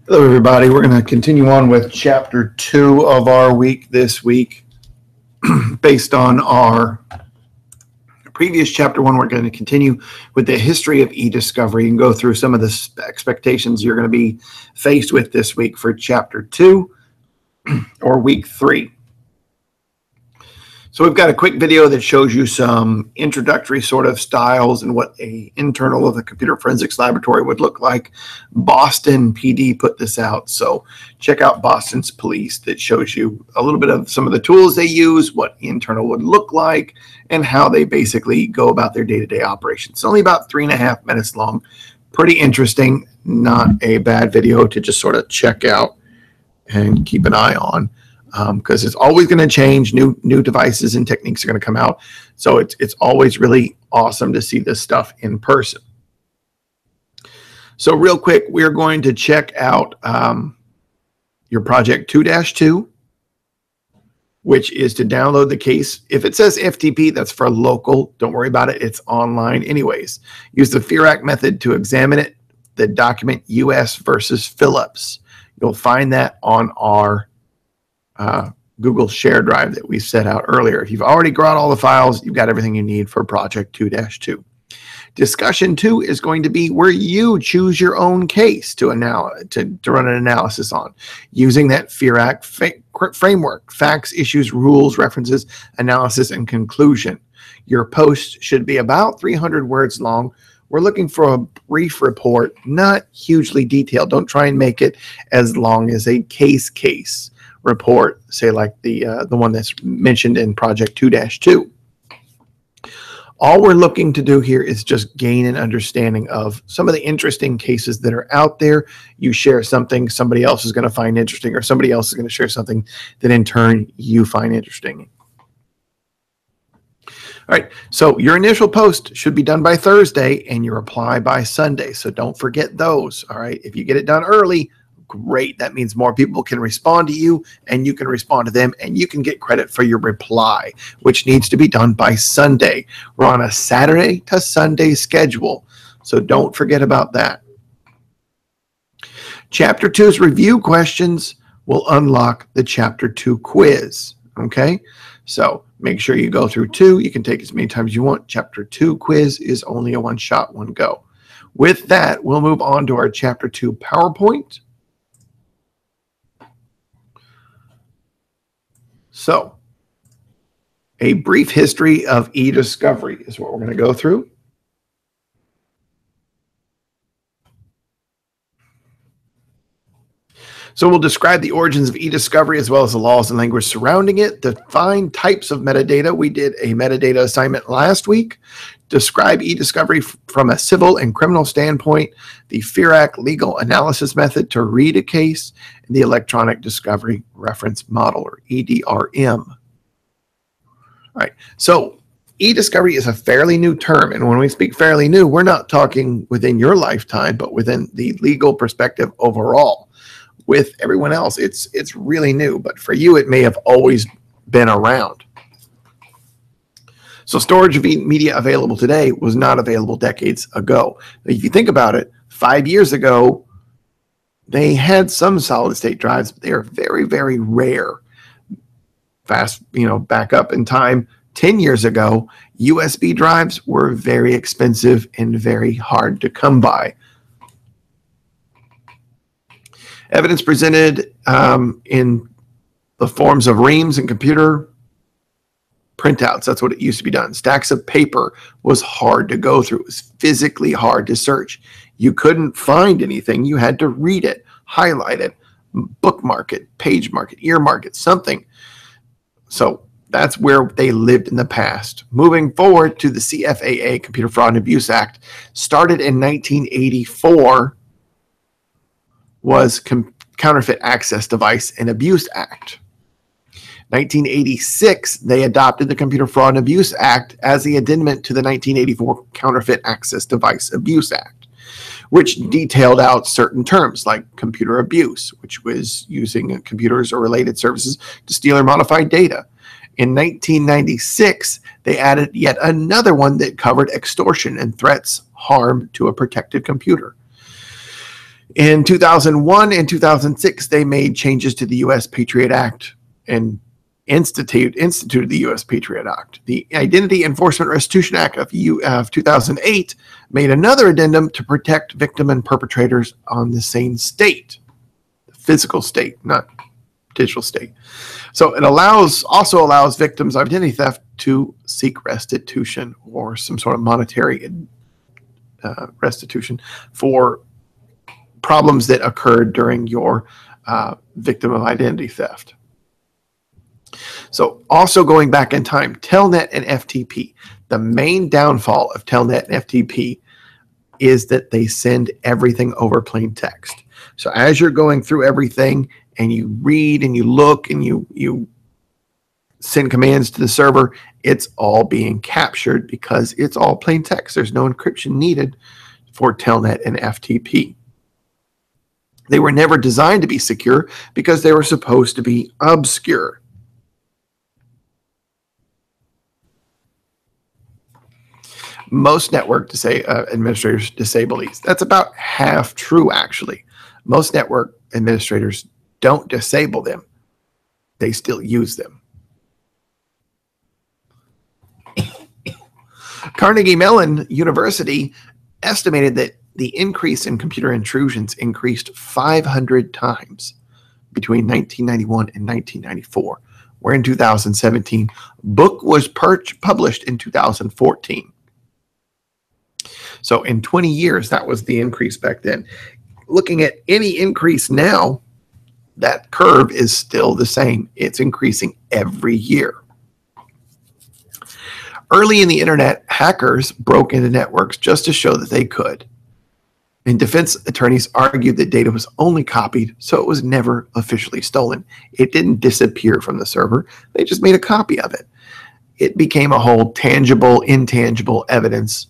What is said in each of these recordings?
Hello, everybody. We're going to continue on with Chapter 2 of our week this week. Based on our previous Chapter 1, we're going to continue with the history of e-discovery and go through some of the expectations you're going to be faced with this week for Chapter 2 or Week 3. So we've got a quick video that shows you some introductory sort of styles and what an internal of the Computer Forensics Laboratory would look like. Boston PD put this out, so check out Boston's Police. That shows you a little bit of some of the tools they use, what the internal would look like, and how they basically go about their day-to-day operations. It's only about 3.5 minutes long. Pretty interesting, not a bad video to just sort of check out and keep an eye on. Because it's always going to change. New devices and techniques are going to come out. So it's always really awesome to see this stuff in person. So real quick, we're going to check out your Project 2-2, which is to download the case. If it says FTP, that's for local. Don't worry about it. It's online anyways. Use the FIRAC method to examine it. The document US versus Phillips. You'll find that on our Google Share Drive that we set out earlier. If you've already got all the files, you've got everything you need for Project 2-2. Discussion 2 is going to be where you choose your own case to run an analysis on, using that FIRAC framework: facts, issues, rules, references, analysis, and conclusion. Your post should be about 300 words long. We're looking for a brief report, not hugely detailed. Don't try and make it as long as a case report, say like the one that's mentioned in Project 2-2. All we're looking to do here is just gain an understanding of some of the interesting cases that are out there. You share something somebody else is going to find interesting, or somebody else is going to share something that in turn you find interesting. All right, so your initial post should be done by Thursday and your reply by Sunday. So don't forget those. All right, if you get it done early, great. That means more people can respond to you and you can respond to them, and you can get credit for your reply, which needs to be done by Sunday. We're on a Saturday to Sunday schedule, so don't forget about that. Chapter 2's review questions will unlock the Chapter 2 quiz. Okay, so make sure you go through 2. You can take as many times as you want. Chapter 2 quiz is only a one-shot, one go. With that, we'll move on to our Chapter 2 PowerPoint. So, a brief history of e-discovery is what we're going to go through. So we'll describe the origins of e-discovery as well as the laws and language surrounding it. Define types of metadata. We did a metadata assignment last week. Describe e-discovery from a civil and criminal standpoint. The FIRAC legal analysis method to read a case. And the electronic discovery reference model, or EDRM. All right. So e-discovery is a fairly new term. And when we speak fairly new, we're not talking within your lifetime, but within the legal perspective overall. With everyone else, it's really new, but for you, it may have always been around. So storage of media available today was not available decades ago. If you think about it, 5 years ago, they had some solid state drives, but they are very, very rare. Back up in time, 10 years ago, USB drives were very expensive and very hard to come by. Evidence presented in the forms of reams and computer printouts. That's what it used to be done. Stacks of paper was hard to go through. It was physically hard to search. You couldn't find anything. You had to read it, highlight it, bookmark it, page mark it, earmark it, something. So that's where they lived in the past. Moving forward to the CFAA, Computer Fraud and Abuse Act, started in 1984, was Counterfeit Access Device and Abuse Act. 1986, they adopted the Computer Fraud and Abuse Act as the addendum to the 1984 Counterfeit Access Device Abuse Act, which detailed out certain terms like computer abuse, which was using computers or related services to steal or modify data. In 1996, they added yet another one that covered extortion and threats, harm to a protected computer. In 2001 and 2006, they made changes to the U.S. Patriot Act and instituted the U.S. Patriot Act. The Identity Enforcement Restitution Act of 2008 made another addendum to protect victim and perpetrators on the same state, the physical state, not digital state. So it also allows victims of identity theft to seek restitution or some sort of monetary restitution for problems that occurred during your victim of identity theft. So also going back in time, Telnet and FTP. The main downfall of Telnet and FTP is that they send everything over plain text. So as you're going through everything and you read and you look and you send commands to the server, it's all being captured because it's all plain text. There's no encryption needed for Telnet and FTP. They were never designed to be secure because they were supposed to be obscure. Most network administrators disable these. That's about half true, actually. Most network administrators don't disable them. They still use them. Carnegie Mellon University estimated that the increase in computer intrusions increased 500 times between 1991 and 1994, where in 2017, book was published in 2014. So in 20 years, that was the increase back then. Looking at any increase now, that curve is still the same. It's increasing every year. Early in the internet, hackers broke into networks just to show that they could. And defense attorneys argued that data was only copied, so it was never officially stolen. It didn't disappear from the server. They just made a copy of it. It became a whole tangible, intangible evidence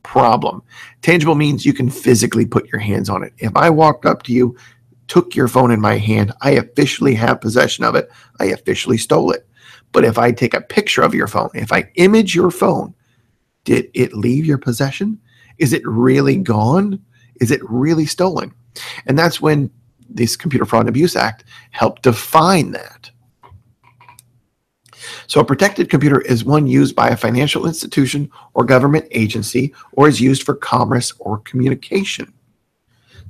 problem. Tangible means you can physically put your hands on it. If I walked up to you, took your phone in my hand, I officially have possession of it. I officially stole it. But if I take a picture of your phone, if I image your phone, did it leave your possession? Is it really gone? Is it really stolen? And that's when this Computer Fraud and Abuse Act helped define that. So a protected computer is one used by a financial institution or government agency, or is used for commerce or communication.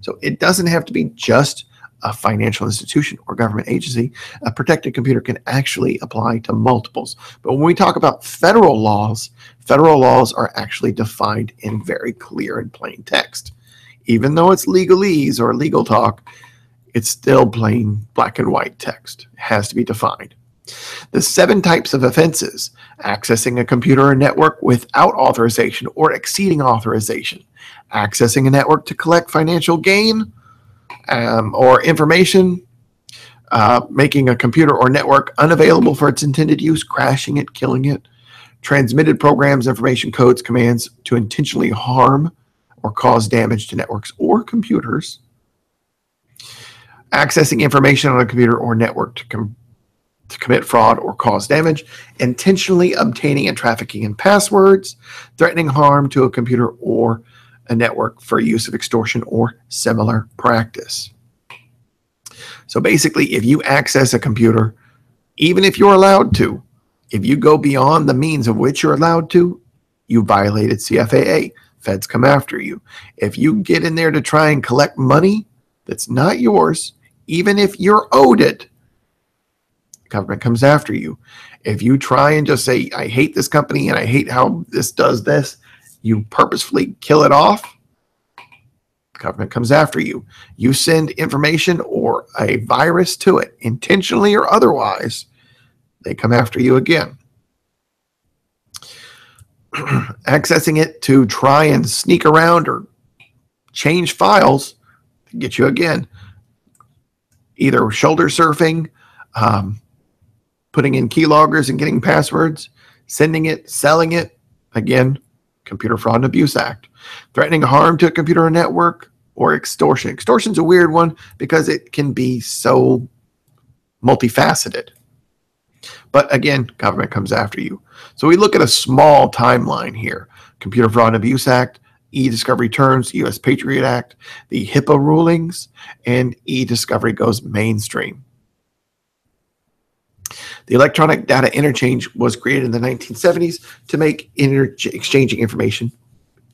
So it doesn't have to be just a financial institution or government agency. A protected computer can actually apply to multiples. But when we talk about federal laws are actually defined in very clear and plain text. Even though it's legalese or legal talk, it's still plain black and white text. It has to be defined. The 7 types of offenses: accessing a computer or network without authorization or exceeding authorization, accessing a network to collect financial gain or information, making a computer or network unavailable for its intended use, crashing it, killing it, transmitted programs, information, codes, commands to intentionally harm or cause damage to networks or computers, accessing information on a computer or network to commit fraud or cause damage, intentionally obtaining and trafficking in passwords, threatening harm to a computer or a network for use of extortion or similar practice. So basically, if you access a computer, even if you're allowed to, if you go beyond the means of which you're allowed to, you violated CFAA. Feds come after you. If you get in there to try and collect money that's not yours, even if you're owed it, government comes after you. If you try and just say, I hate this company and I hate how this does this, you purposefully kill it off, government comes after you. You send information or a virus to it, intentionally or otherwise, they come after you again. Accessing it to try and sneak around or change files, get you again. Either shoulder surfing, putting in keyloggers and getting passwords, sending it, selling it, again, Computer Fraud and Abuse Act. Threatening harm to a computer or network, or extortion. Extortion's a weird one because it can be so multifaceted. But again, government comes after you. So we look at a small timeline here. Computer Fraud and Abuse Act, e-discovery terms, U.S. Patriot Act, the HIPAA rulings, and e-discovery goes mainstream. The electronic data interchange was created in the 1970s to make exchanging information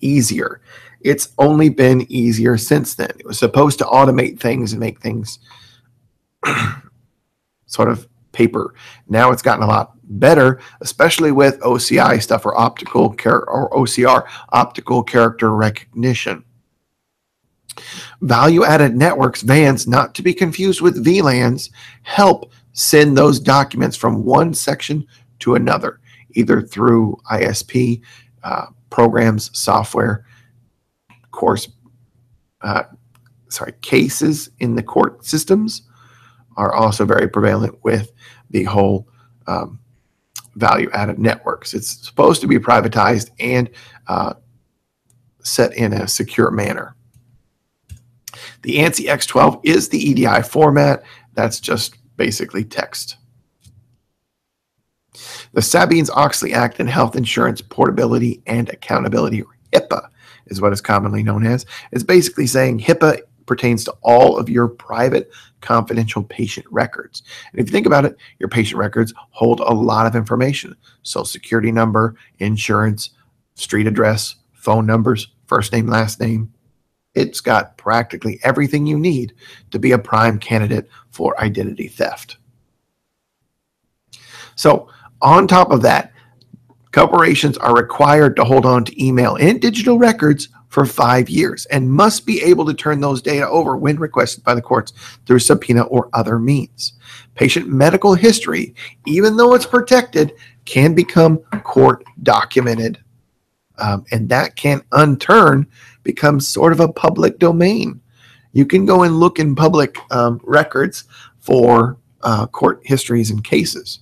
easier. It's only been easier since then. It was supposed to automate things and make things sort of paper. Now it's gotten a lot better, especially with OCI stuff, or OCR, optical character recognition. Value-added networks, VANs, not to be confused with VLANs, help send those documents from one section to another, either through ISP, programs, software, cases in the court systems are also very prevalent with the whole value-added networks. It's supposed to be privatized and set in a secure manner. The ANSI X12 is the EDI format. That's just basically text. The Sarbanes-Oxley Act and Health Insurance Portability and Accountability, or HIPAA, is what it's commonly known as. It's basically saying HIPAA pertains to all of your private, confidential patient records. And if you think about it, your patient records hold a lot of information: social security number, insurance, street address, phone numbers, first name, last name. It's got practically everything you need to be a prime candidate for identity theft. So on top of that, corporations are required to hold on to email and digital records for 5 years and must be able to turn those data over when requested by the courts through subpoena or other means. Patient medical history, even though it's protected, can become court documented. And that can unturn become sort of a public domain. You can go and look in public records for court histories and cases.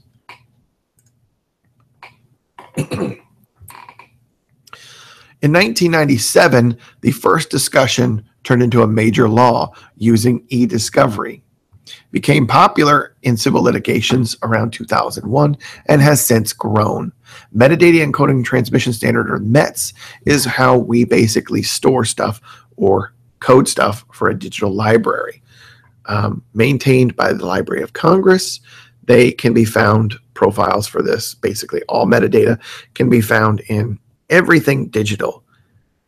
In 1997, the first discussion turned into a major law using e-discovery. It became popular in civil litigations around 2001 and has since grown. Metadata Encoding Transmission Standard, or METS, is how we basically store stuff or code stuff for a digital library. Maintained by the Library of Congress, they can be found, profiles for this, basically all metadata can be found in everything digital.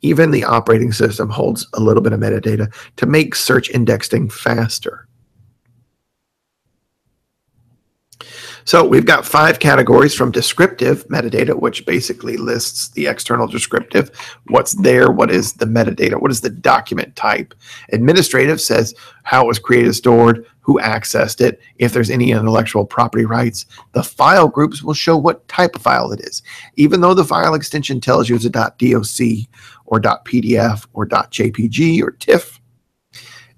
Even the operating system holds a little bit of metadata to make search indexing faster. So we've got 5 categories: from descriptive metadata, which basically lists the external descriptive, what's there, what is the metadata, what is the document type. Administrative says how it was created, stored, who accessed it, if there's any intellectual property rights. The file groups will show what type of file it is. Even though the file extension tells you it's a .doc or .pdf or .jpg or TIFF,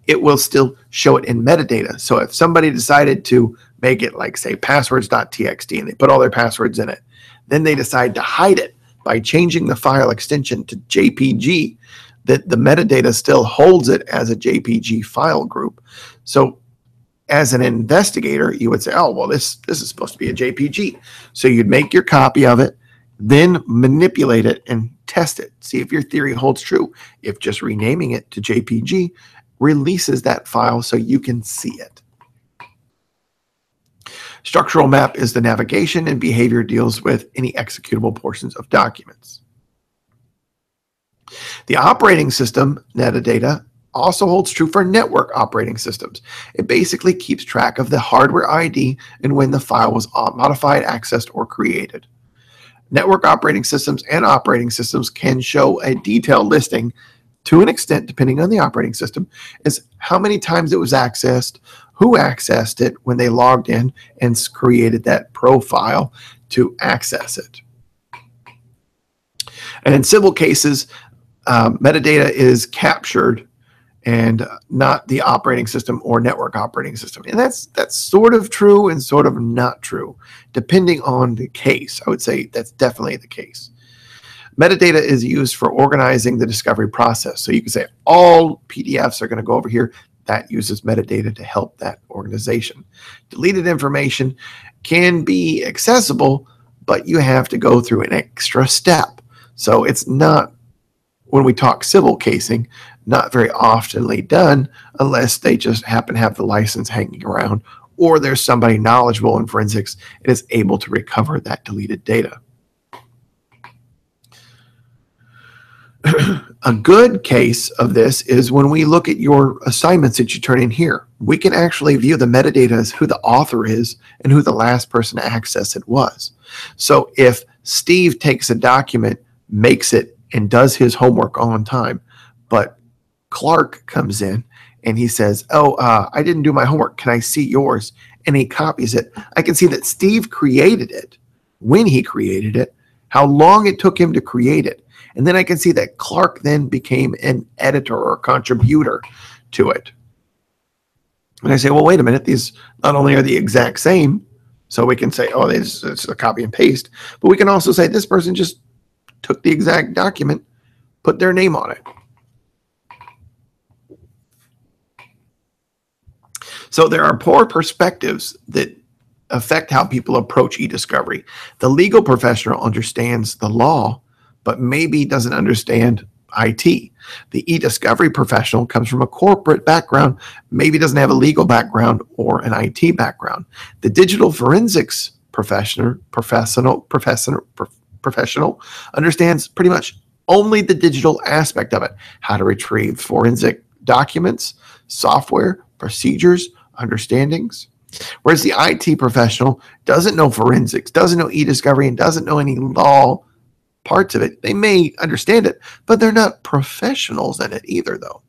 it will still show it in metadata. So if somebody decided to make it like, say, passwords.txt, and they put all their passwords in it, then they decide to hide it by changing the file extension to JPG, that the metadata still holds it as a JPG file group. So as an investigator, you would say, oh, well, this is supposed to be a JPG. So you'd make your copy of it, then manipulate it and test it. See if your theory holds true. If just renaming it to JPG releases that file so you can see it. Structural map is the navigation, and behavior deals with any executable portions of documents. The operating system metadata also holds true for network operating systems. It basically keeps track of the hardware ID and when the file was modified, accessed, or created. Network operating systems and operating systems can show a detailed listing to an extent, depending on the operating system, is how many times it was accessed, who accessed it when they logged in and created that profile to access it. And in civil cases, metadata is captured and not the operating system or network operating system. And that's sort of true and sort of not true, depending on the case. I would say that's definitely the case. Metadata is used for organizing the discovery process. So you can say all PDFs are going to go over here. That uses metadata to help that organization. Deleted information can be accessible, but you have to go through an extra step. So it's not when we talk civil casing, not very oftenly done unless they just happen to have the license hanging around, or there's somebody knowledgeable in forensics and is able to recover that deleted data. A good case of this is when we look at your assignments that you turn in here. We can actually view the metadata as who the author is and who the last person to access it was. So if Steve takes a document, makes it, and does his homework on time, but Clark comes in and he says, I didn't do my homework. Can I see yours? And he copies it. I can see that Steve created it, when he created it, how long it took him to create it. And then I can see that Clark then became an editor or contributor to it. And I say, well, wait a minute. These not only are the exact same, so we can say, oh, it's a copy and paste, but we can also say this person just took the exact document, put their name on it. So there are poor perspectives that affect how people approach e-discovery. The legal professional understands the law, but maybe doesn't understand IT. The e-discovery professional comes from a corporate background, maybe doesn't have a legal background or an IT background. The digital forensics professional understands pretty much only the digital aspect of it, how to retrieve forensic documents, software, procedures, understandings. Whereas the IT professional doesn't know forensics, doesn't know e-discovery, and doesn't know any law parts of it. They may understand it, but they're not professionals in it either, though.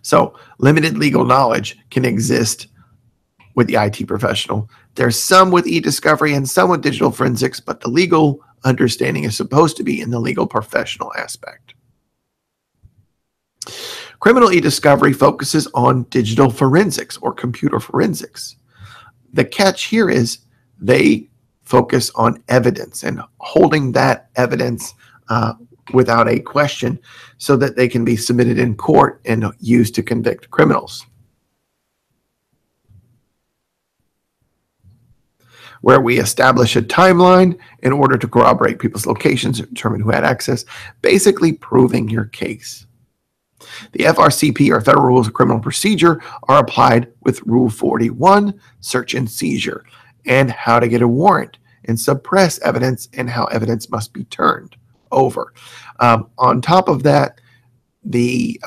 So limited legal knowledge can exist with the IT professional. There's some with e-discovery and some with digital forensics, but the legal understanding is supposed to be in the legal professional aspect. Criminal e-discovery focuses on digital forensics or computer forensics. The catch here is they focus on evidence and holding that evidence without a question so that they can be submitted in court and used to convict criminals. Where we establish a timeline in order to corroborate people's locations and determine who had access, basically proving your case. The FRCP, or Federal Rules of Criminal Procedure, are applied with Rule 41, search and seizure, and how to get a warrant and suppress evidence and how evidence must be turned over. On top of that, the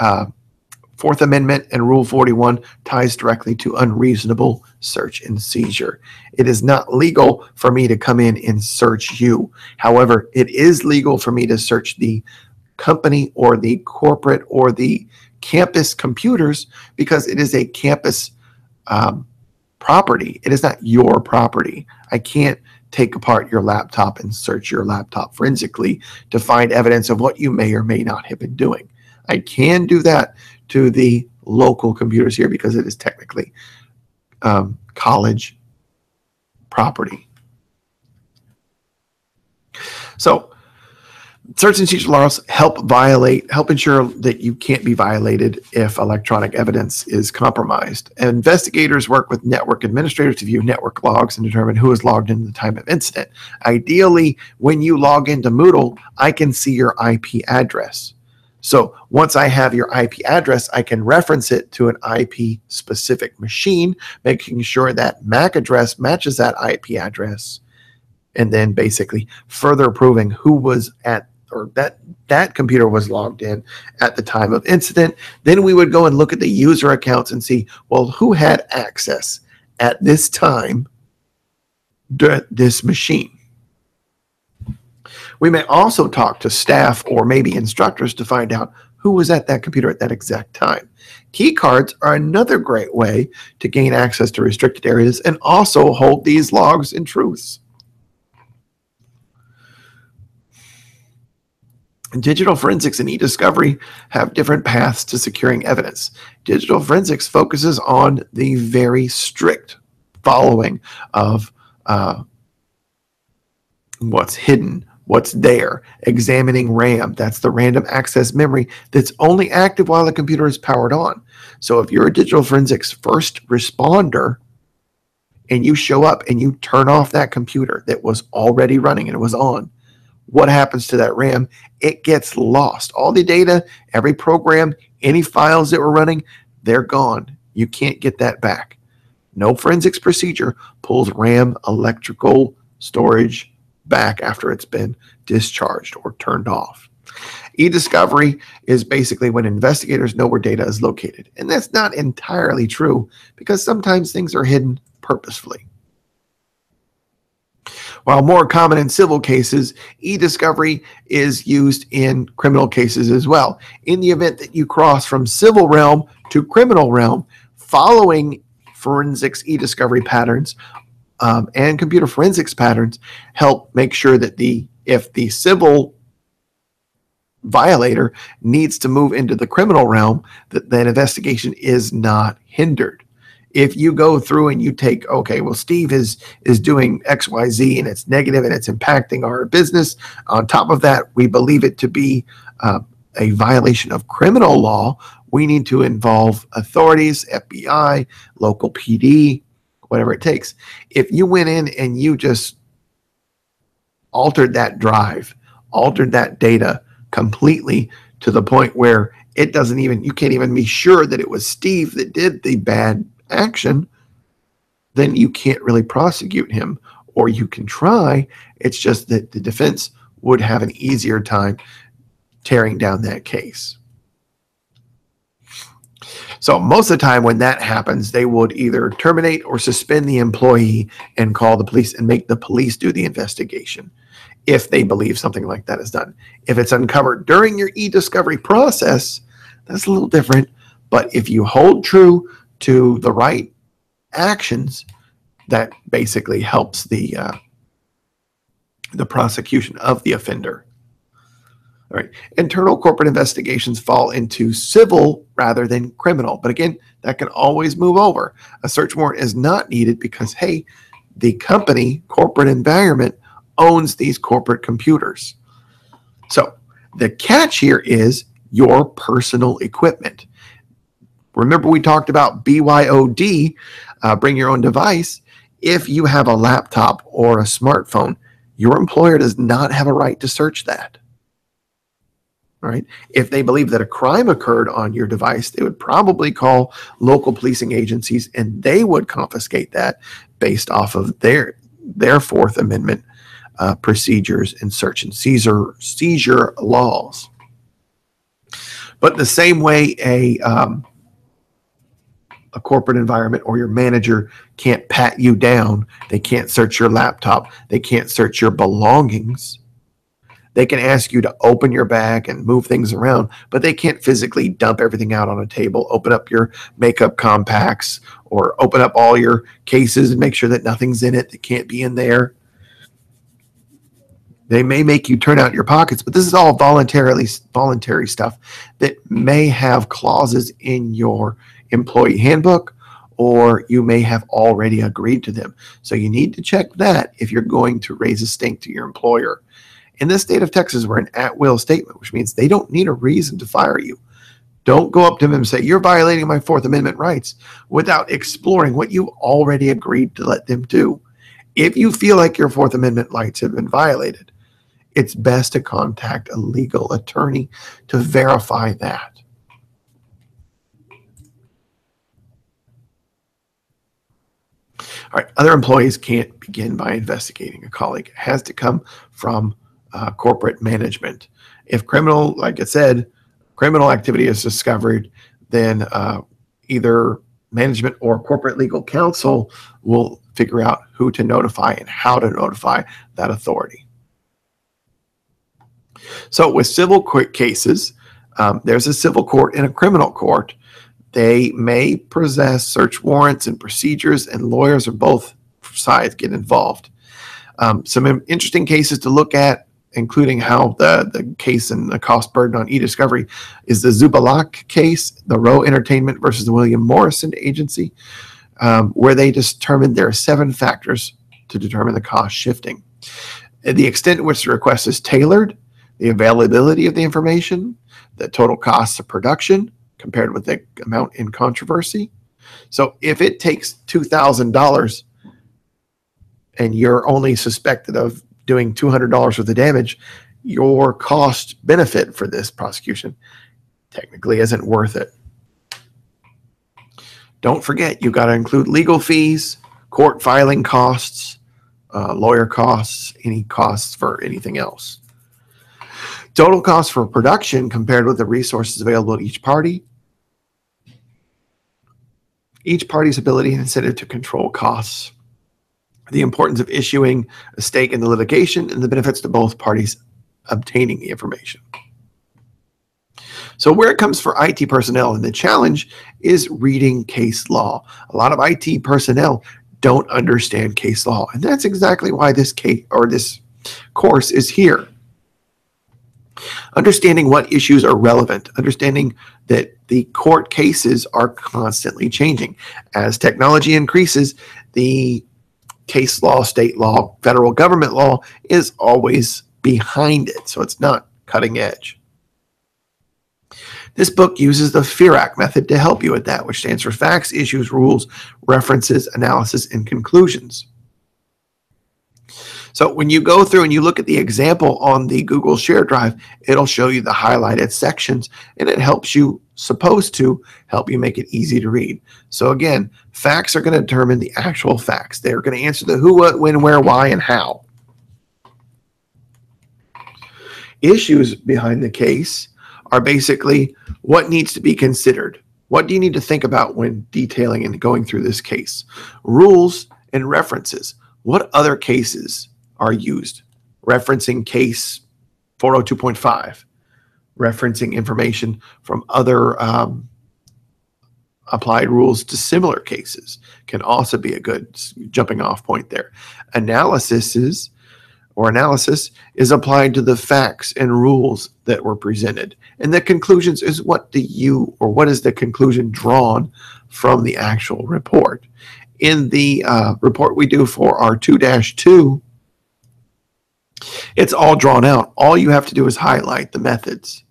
Fourth Amendment and Rule 41 ties directly to unreasonable search and seizure. It is not legal for me to come in and search you. However, it is legal for me to search the company or the corporate or the campus computers because it is a campus property. It is not your property. I can't take apart your laptop and search your laptop forensically to find evidence of what you may or may not have been doing. I can do that to the local computers here because it is technically college property. So search and seizure laws help ensure that you can't be violated if electronic evidence is compromised. Investigators work with network administrators to view network logs and determine who is logged in at the time of incident. Ideally, when you log into Moodle, I can see your IP address. So once I have your IP address, I can reference it to an IP-specific machine, making sure that MAC address matches that IP address, and then basically further proving who was at, or that computer was logged in at the time of incident. Then we would go and look at the user accounts and see, well, who had access at this time to this machine. We may also talk to staff or maybe instructors to find out who was at that computer at that exact time. Key cards are another great way to gain access to restricted areas and also hold these logs and truths. Digital forensics and e-discovery have different paths to securing evidence. Digital forensics focuses on the very strict following of what's hidden, what's there, examining RAM. That's the random access memory that's only active while the computer is powered on. So if you're a digital forensics first responder and you show up and you turn off that computer that was already running and it was on, what happens to that RAM? It gets lost. All the data, every program, any files that were running, they're gone. You can't get that back. No forensics procedure pulls RAM electrical storage back after it's been discharged or turned off. E-discovery is basically when investigators know where data is located. And that's not entirely true because sometimes things are hidden purposefully. While more common in civil cases, e-discovery is used in criminal cases as well. In the event that you cross from civil realm to criminal realm, following forensics e-discovery patterns and computer forensics patterns help make sure that if the civil violator needs to move into the criminal realm, that investigation is not hindered. If you go through and you take, okay, well, Steve is doing XYZ and it's negative and it's impacting our business. On top of that, we believe it to be a violation of criminal law. We need to involve authorities, FBI, local PD, whatever it takes. If you went in and you just altered that drive, altered that data completely to the point where you can't even be sure that it was Steve that did the bad action, then you can't really prosecute him, or you can try. It's just that the defense would have an easier time tearing down that case. So most of the time when that happens, they would either terminate or suspend the employee and call the police and make the police do the investigation if they believe something like that is done. If it's uncovered during your e-discovery process, that's a little different. But if you hold true to the right actions, that basically helps the prosecution of the offender. All right. Internal corporate investigations fall into civil rather than criminal. But again, that can always move over. A search warrant is not needed because, hey, the company, corporate environment, owns these corporate computers. So the catch here is your personal equipment. Remember we talked about BYOD, bring your own device. If you have a laptop or a smartphone, your employer does not have a right to search that. All right. If they believe that a crime occurred on your device, they would probably call local policing agencies and they would confiscate that based off of their Fourth Amendment procedures and search and seizure laws. But the same way a corporate environment or your manager can't pat you down, they can't search your laptop, they can't search your belongings. They can ask you to open your bag and move things around, but they can't physically dump everything out on a table, open up your makeup compacts, or open up all your cases and make sure that nothing's in it that can't be in there. They may make you turn out your pockets, but this is all voluntary stuff that may have clauses in your employee handbook, or you may have already agreed to them. So you need to check that if you're going to raise a stink to your employer. In the state of Texas, we're an at-will statement, which means they don't need a reason to fire you. Don't go up to them and say, you're violating my Fourth Amendment rights without exploring what you already agreed to let them do. If you feel like your Fourth Amendment rights have been violated, it's best to contact a legal attorney to verify that. All right, other employees can't begin by investigating a colleague. It has to come from corporate management. If criminal, like I said, criminal activity is discovered, then either management or corporate legal counsel will figure out who to notify and how to notify that authority. So with civil cases, there's a civil court and a criminal court. They may possess search warrants and procedures, and lawyers on both sides get involved. Some interesting cases to look at, including how the case and the cost burden on e-discovery, is the Zubalak case, the Rowe Entertainment versus the William Morrison Agency, where they determined there are 7 factors to determine the cost shifting. The extent to which the request is tailored, the availability of the information, the total costs of production compared with the amount in controversy. So if it takes $2,000 and you're only suspected of doing $200 worth of damage, your cost benefit for this prosecution technically isn't worth it. Don't forget, you've got to include legal fees, court filing costs, lawyer costs, any costs for anything else. Total cost for production compared with the resources available to each party. Each party's ability and incentive to control costs. The importance of issuing a stake in the litigation and the benefits to both parties obtaining the information. So where it comes for IT personnel, and the challenge is reading case law. A lot of IT personnel don't understand case law, and that's exactly why this course is here. Understanding what issues are relevant, understanding that the court cases are constantly changing. As technology increases, the case law, state law, federal government law is always behind it, so it's not cutting edge. This book uses the FEARAC method to help you with that, which stands for facts, issues, rules, references, analysis, and conclusions. So when you go through and you look at the example on the Google Share Drive, it'll show you the highlighted sections, and it supposed to help you make it easy to read. So again, facts are going to determine the actual facts. They're going to answer the who, what, when, where, why, and how. Issues behind the case are basically what needs to be considered. What do you need to think about when detailing and going through this case? Rules and references. What other cases are used? Referencing case 402.5, referencing information from other applied rules to similar cases can also be a good jumping off point there. Analysis is applied to the facts and rules that were presented. And the conclusions is what is the conclusion drawn from the actual report. In the report we do for our 2-2, it's all drawn out. All you have to do is highlight the methods.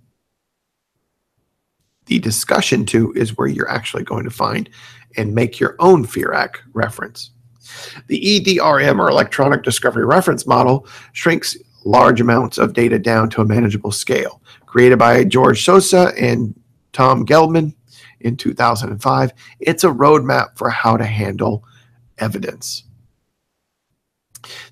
The discussion 2 is where you're actually going to find and make your own FEARAC reference. The EDRM, or Electronic Discovery Reference Model, shrinks large amounts of data down to a manageable scale. Created by George Sosa and Tom Geldman in 2005, it's a roadmap for how to handle evidence.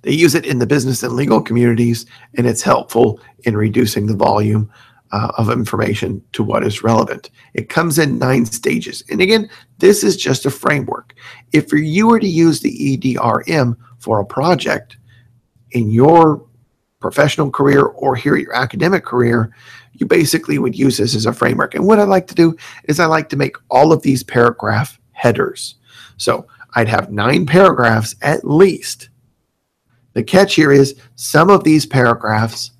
They use it in the business and legal communities, and it's helpful in reducing the volume of information to what is relevant. It comes in 9 stages. And again, this is just a framework. If you were to use the EDRM for a project in your professional career or here your academic career, you basically would use this as a framework. And what I like to do is I like to make all of these paragraph headers. So I'd have 9 paragraphs at least. The catch here is some of these paragraphs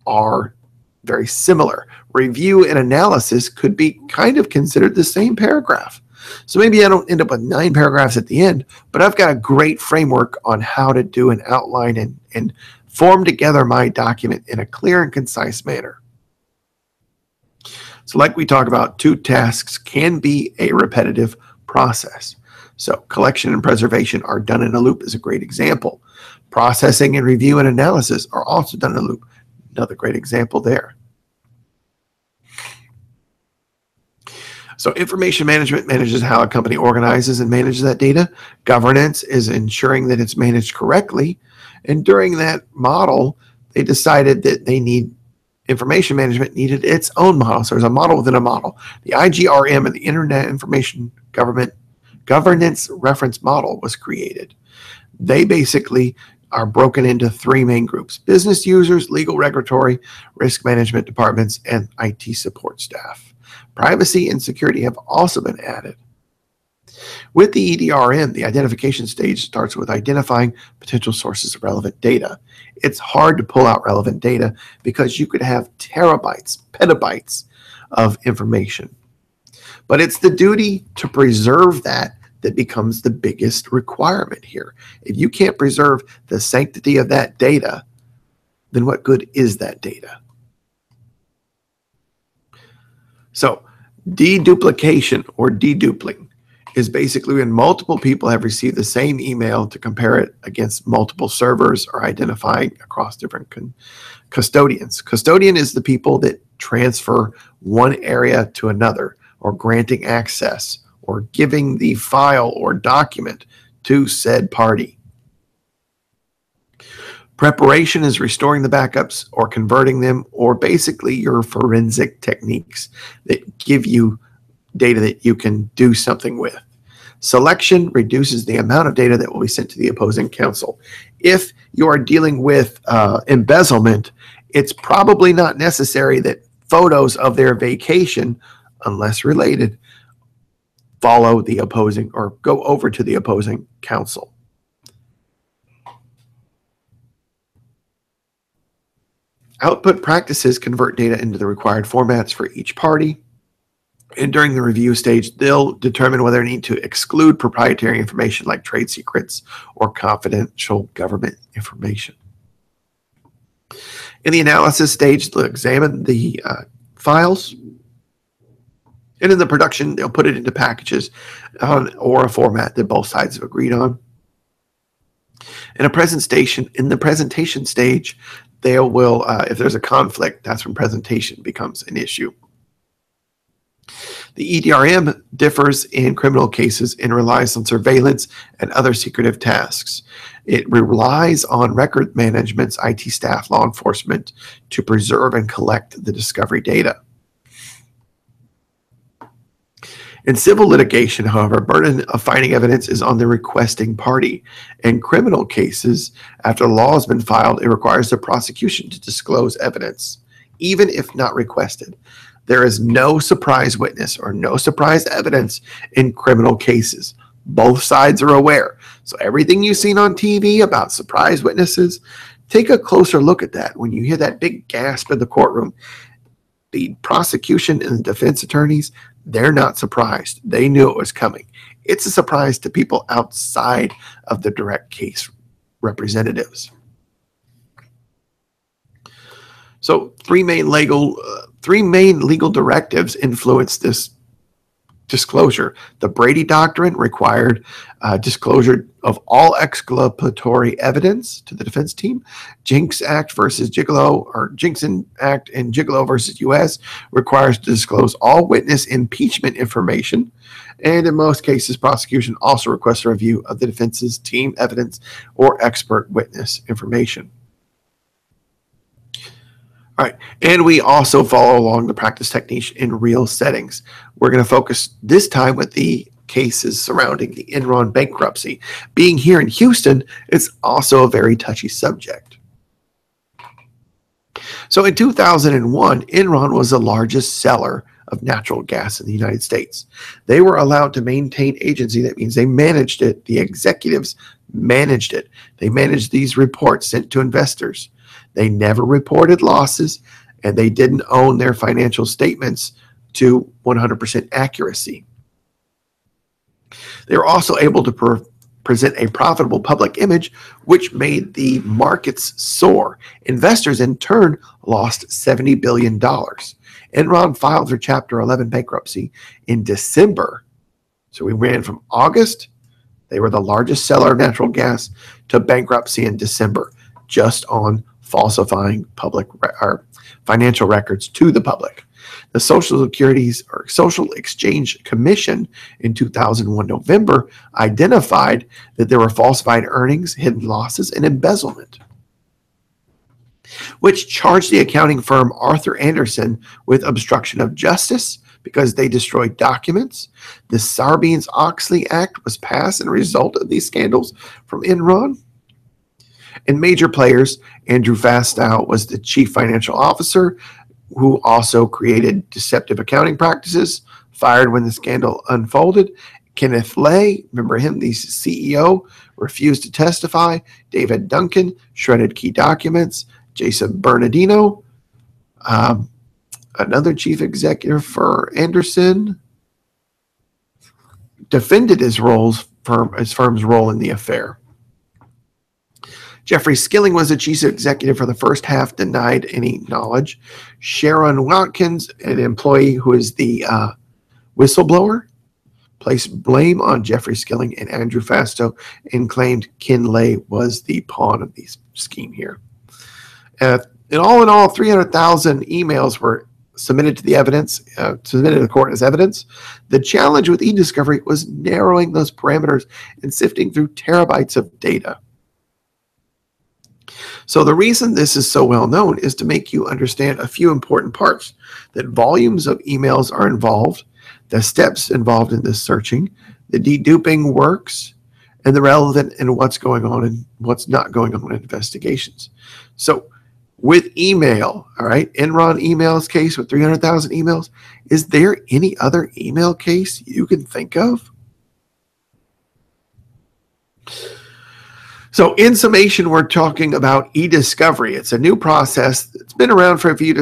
are very similar. Review and analysis could be kind of considered the same paragraph. So maybe I don't end up with 9 paragraphs at the end, but I've got a great framework on how to do an outline and form together my document in a clear and concise manner. So like we talked about, 2 tasks can be a repetitive process. So collection and preservation are done in a loop is a great example. Processing and review and analysis are also done in a loop. Another great example there. So information management manages how a company organizes and manages that data. Governance is ensuring that it's managed correctly. And during that model, they decided that information management needed its own model. So there's a model within a model. The IGRM, and the Internet Information Governance Reference Model, was created. They basically are broken into 3 main groups: business users, legal, regulatory, risk management departments, and IT support staff. Privacy and security have also been added. With the EDRM, the identification stage starts with identifying potential sources of relevant data. It's hard to pull out relevant data because you could have terabytes, petabytes of information. But it's the duty to preserve that becomes the biggest requirement here. If you can't preserve the sanctity of that data, then what good is that data? So deduplication or dedupling is basically when multiple people have received the same email to compare it against multiple servers or identifying across different custodians. Custodian is the people that transfer one area to another, or granting access, or giving the file or document to said party. Preparation is restoring the backups or converting them, or basically your forensic techniques that give you data that you can do something with. Selection reduces the amount of data that will be sent to the opposing counsel. If you are dealing with embezzlement, it's probably not necessary that photos of their vacation, unless related, follow the opposing or go over to the opposing counsel. Output practices convert data into the required formats for each party. And during the review stage, they'll determine whether they need to exclude proprietary information like trade secrets or confidential government information. In the analysis stage, they'll examine the files. And in the production, they'll put it into packages or a format that both sides have agreed on. In the presentation stage, they will, if there's a conflict, that's when presentation becomes an issue. The EDRM differs in criminal cases and relies on surveillance and other secretive tasks. It relies on record management's IT staff, law enforcement, to preserve and collect the discovery data. In civil litigation, however, burden of finding evidence is on the requesting party. In criminal cases, after the law has been filed, it requires the prosecution to disclose evidence, even if not requested. There is no surprise witness or no surprise evidence in criminal cases. Both sides are aware. So everything you've seen on TV about surprise witnesses, take a closer look at that. When you hear that big gasp in the courtroom, the prosecution and the defense attorneys, they're not surprised. They knew it was coming. It's a surprise to people outside of the direct case representatives. So three main legal directives influence this disclosure. The Brady Doctrine required disclosure of all exculpatory evidence to the defense team. Jenks Act versus Gigolo, or Jenkson Act and Gigolo versus U.S. requires to disclose all witness impeachment information. And in most cases, prosecution also requests a review of the defense's team evidence or expert witness information. All right, and we also follow along the practice technique in real settings. We're going to focus this time with the cases surrounding the Enron bankruptcy. Being here in Houston, it's also a very touchy subject. So in 2001, Enron was the largest seller of natural gas in the United States. They were allowed to maintain agency. That means they managed it. The executives managed it. They managed these reports sent to investors. They never reported losses, and they didn't own their financial statements to 100% accuracy. They were also able to present a profitable public image, which made the markets soar. Investors, in turn, lost $70 billion. Enron filed for Chapter 11 bankruptcy in December. So we ran from August, they were the largest seller of natural gas, to bankruptcy in December, just on falsifying public or financial records to the public. The Social Exchange Commission in 2001 November identified that there were falsified earnings, hidden losses, and embezzlement, which charged the accounting firm Arthur Andersen with obstruction of justice because they destroyed documents. The Sarbanes-Oxley Act was passed as a result of these scandals from Enron. And major players, Andrew Fastow was the chief financial officer, who also created deceptive accounting practices, fired when the scandal unfolded. Kenneth Lay, remember him, the CEO, refused to testify. David Duncan shredded key documents. Jason Bernardino, another chief executive for Andersen, defended his firm's role in the affair. Jeffrey Skilling was the chief executive for the first half, denied any knowledge. Sharon Watkins, an employee who is the whistleblower, placed blame on Jeffrey Skilling and Andrew Fastow and claimed Ken Lay was the pawn of the scheme here. In all, 300,000 emails were submitted to the court as evidence. The challenge with eDiscovery was narrowing those parameters and sifting through terabytes of data. So the reason this is so well known is to make you understand a few important parts: that volumes of emails are involved, the steps involved in this searching, the deduping works, and the relevant and what's going on and what's not going on in investigations. So with email, all right, Enron emails case with 300,000 emails, is there any other email case you can think of? So in summation, we're talking about eDiscovery. It's a new process. It's been around for a few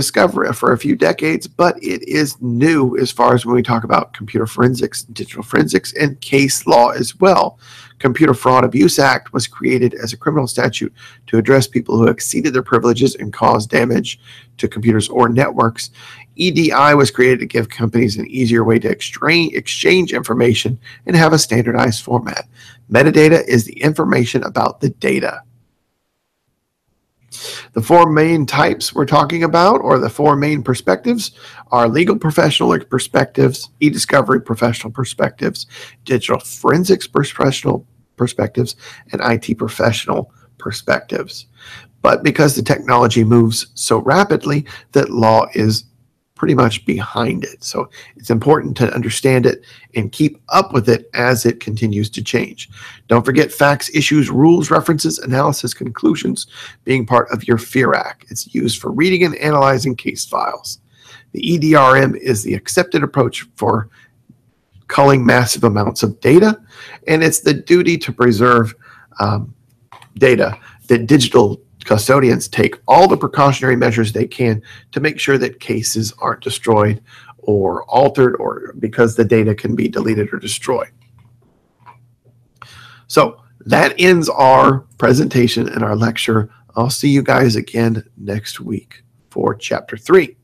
decades, but it is new as far as when we talk about computer forensics, digital forensics, and case law as well. Computer Fraud Abuse Act was created as a criminal statute to address people who exceeded their privileges and caused damage to computers or networks. EDI was created to give companies an easier way to exchange information and have a standardized format. Metadata is the information about the data. The four main types we're talking about, or the four main perspectives, are legal professional perspectives, eDiscovery professional perspectives, digital forensics professional perspectives, and IT professional perspectives. But because the technology moves so rapidly, that law is pretty much behind it. So it's important to understand it and keep up with it as it continues to change. Don't forget facts, issues, rules, references, analysis, conclusions being part of your FEAR-Act. It's used for reading and analyzing case files. The EDRM is the accepted approach for culling massive amounts of data, and it's the duty to preserve data that digital custodians take all the precautionary measures they can to make sure that cases aren't destroyed or altered, or because the data can be deleted or destroyed. So that ends our presentation and our lecture. I'll see you guys again next week for Chapter 3.